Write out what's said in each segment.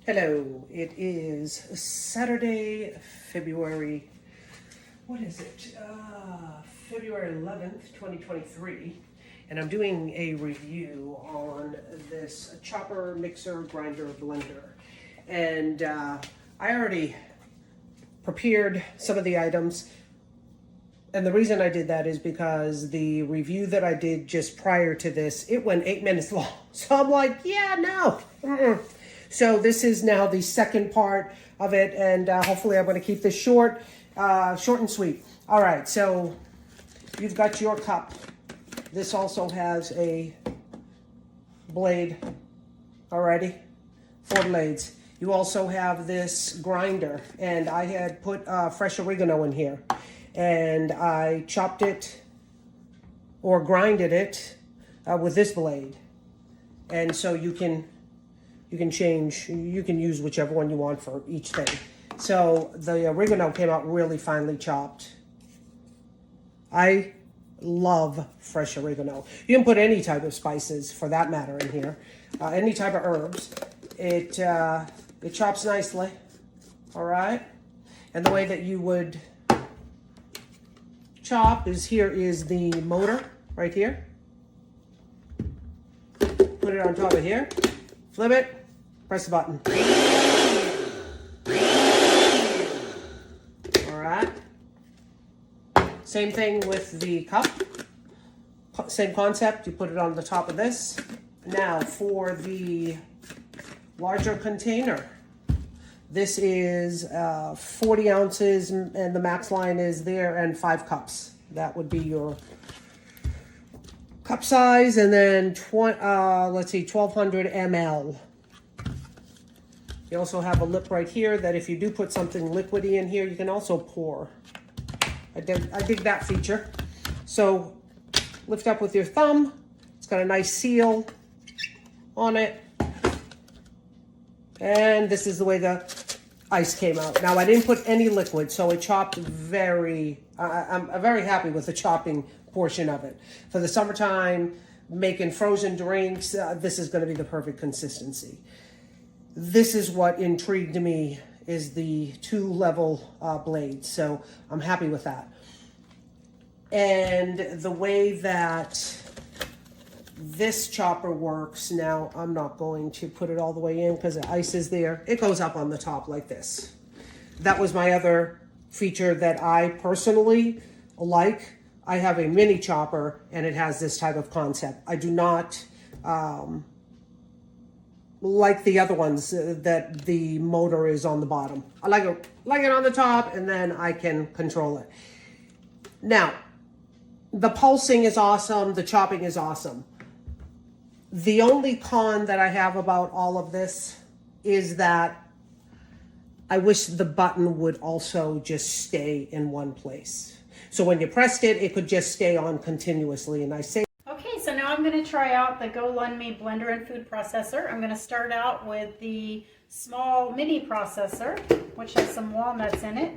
Hello, it is Saturday, February, what is it? February 11th, 2023, and I'm doing a review on this chopper, mixer, grinder, blender. And I already prepared some of the items, and the reason I did that is because the review that I did just prior to this, it went 8 minutes long. So I'm like, yeah, no. So this is now the second part of it, and hopefully I'm going to keep this short and sweet. All right, so you've got your cup. This also has a blade already, 4 blades. You also have this grinder, and I had put fresh oregano in here, and I chopped it or grinded it with this blade. And so you can change, you can use whichever one you want for each thing. So the oregano came out really finely chopped. I love fresh oregano. You can put any type of spices for that matter in here, any type of herbs. It chops nicely, all right? And the way that you would chop is, here is the motor right here. Put it on top of here, flip it, press the button. All right. Same thing with the cup. Same concept. You put it on the top of this. Now for the larger container. This is 40 ounces, and the max line is there, and 5 cups. That would be your cup size, and then let's see, 1200 ml. You also have a lip right here that if you do put something liquidy in here, you can also pour. I dig that feature. So lift up with your thumb. It's got a nice seal on it. And this is the way the ice came out. Now I didn't put any liquid, so it chopped I'm very happy with the chopping portion of it. For the summertime, making frozen drinks, this is gonna be the perfect consistency. This is what intrigued me, is the 2-level blades. So I'm happy with that. And the way that this chopper works, now I'm not going to put it all the way in because the ice is there. It goes up on the top like this. That was my other feature that I personally like. I have a mini chopper and it has this type of concept. I do not like the other ones that the motor is on the bottom. I like it on the top, and then I can control it. Now, the pulsing is awesome. The chopping is awesome. The only con that I have about all of this is that I wish the button would also just stay in one place. So when you pressed it, it could just stay on continuously. And I say, okay, so now I'm going to try out the Goelunmy blender and food processor. I'm going to start out with the small mini processor, which has some walnuts in it.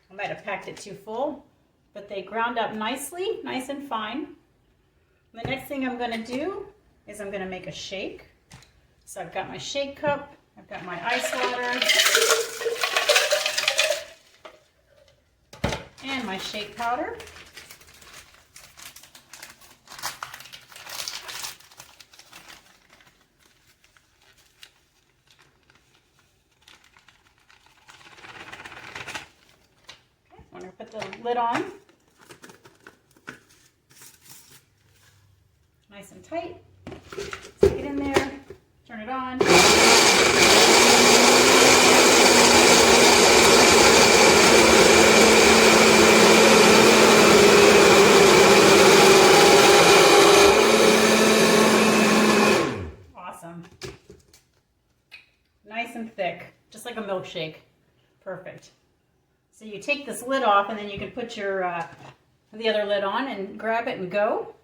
I might have packed it too full, but they ground up nicely, nice and fine. The next thing I'm going to do is I'm going to make a shake. So I've got my shake cup, I've got my ice water, and my shake powder. I'm going to put the lid on. Nice and tight. Stick it in there, turn it on. Awesome. Nice and thick, just like a milkshake. Perfect. So you take this lid off, and then you can put your the other lid on and grab it and go.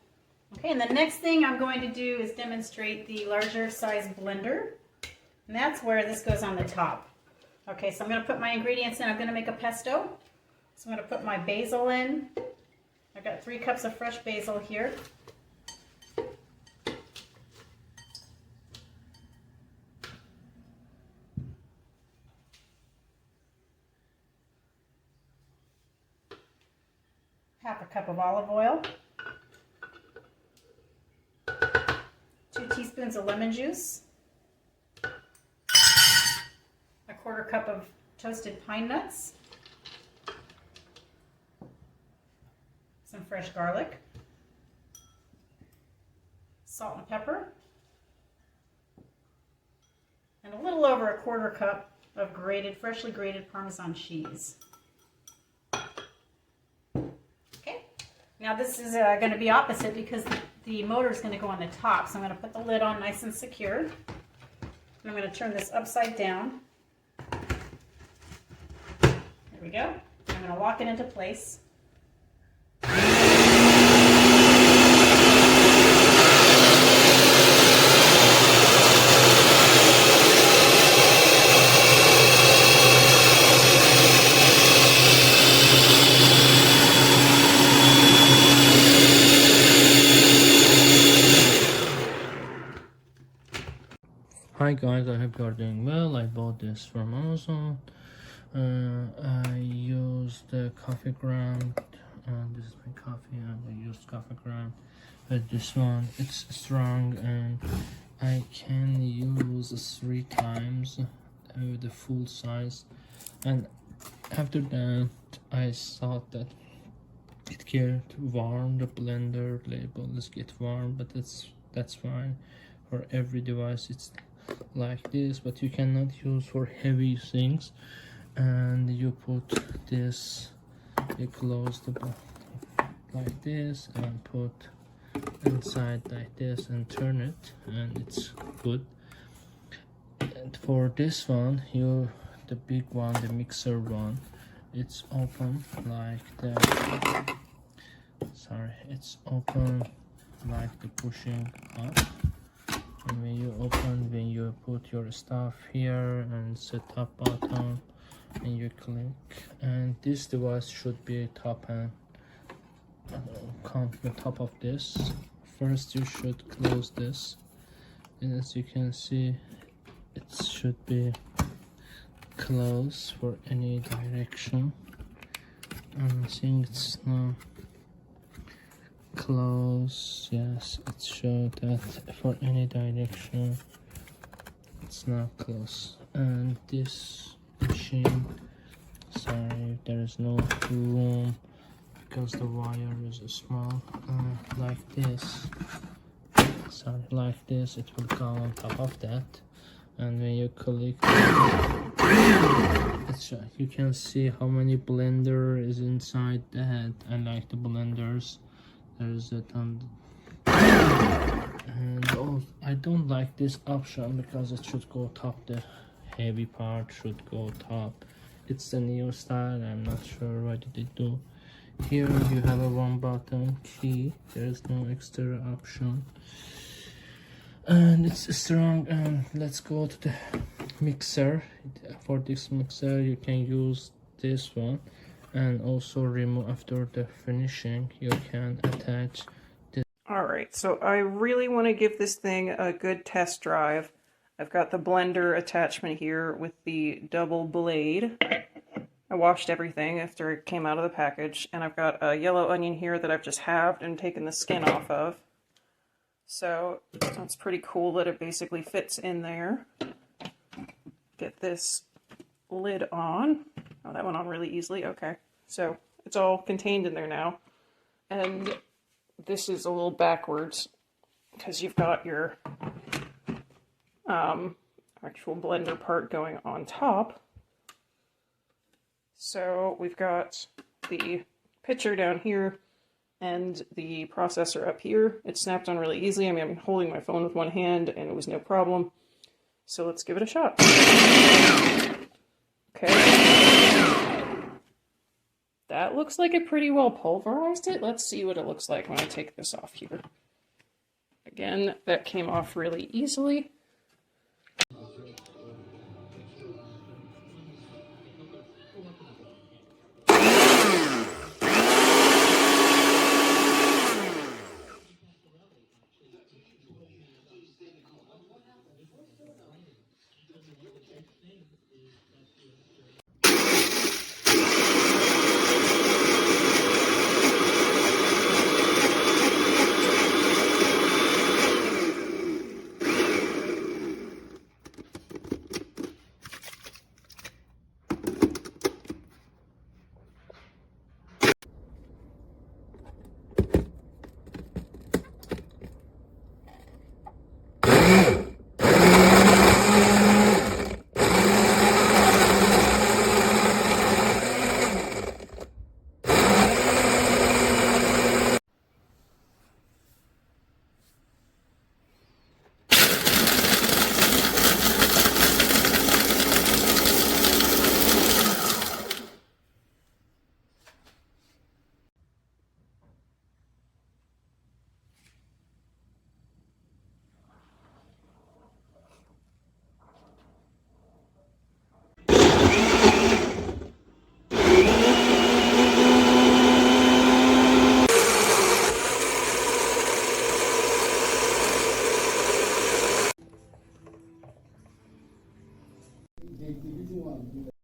Okay, and the next thing I'm going to do is demonstrate the larger size blender. And that's where this goes on the top. Okay, so I'm going to put my ingredients in. I'm going to make a pesto. So I'm going to put my basil in. I've got 3 cups of fresh basil here. Half a cup of olive oil. 2 teaspoons of lemon juice. A 1/4 cup of toasted pine nuts. Some fresh garlic. Salt and pepper. And a little over a 1/4 cup of freshly grated Parmesan cheese. Now this is going to be opposite because the motor is going to go on the top. So I'm going to put the lid on nice and secure. And I'm going to turn this upside down. There we go. I'm going to lock it into place. Hi guys, I hope you are doing well. I bought this from Amazon. I used the coffee ground. This is my coffee, and I used coffee ground. But this one, it's strong, and I can use 3 times the full size. And after that, I thought that it get warm. The blender labels get warm, but that's fine for every device. It's like this, but you cannot use for heavy things. And you put this, you close the like this and put inside like this and turn it, and it's good. And for this one, the big one, the mixer one, it's open like that. Sorry, it's open like the pushing up. And when you put your stuff here and set up button, and you click, and this device should be top and come on top of this. First you should close this, and as you can see, it should be closed for any direction. I think it's not close. Yes, it showed that for any direction it's not close. And this machine, sorry, there is no room because the wire is small. Like this, sorry, like this, it will go on top of that. And when you click, you can see how many blender is inside that. I like the blenders. There's a ton, and I don't like this option because it should go top. The heavy part should go top. It's the new style. I'm not sure what did they do. Here you have a 1 button key. There's no extra option, and it's strong. And let's go to the mixer. For this mixer, you can use this one. And also remove after the finishing, you can attach this. Alright, so I really want to give this thing a good test drive. I've got the blender attachment here with the double blade. I washed everything after it came out of the package, and I've got a yellow onion here that I've just halved and taken the skin off of. So that's pretty cool that it basically fits in there. Get this lid on. Oh, that went on really easily. Okay. So it's all contained in there now. And this is a little backwards because you've got your actual blender part going on top. So we've got the pitcher down here and the processor up here. It snapped on really easily. I mean, I'm holding my phone with one hand and it was no problem. So let's give it a shot. Okay. That looks like it pretty well pulverized it. Let's see what it looks like when I take this off here. Again, that came off really easily.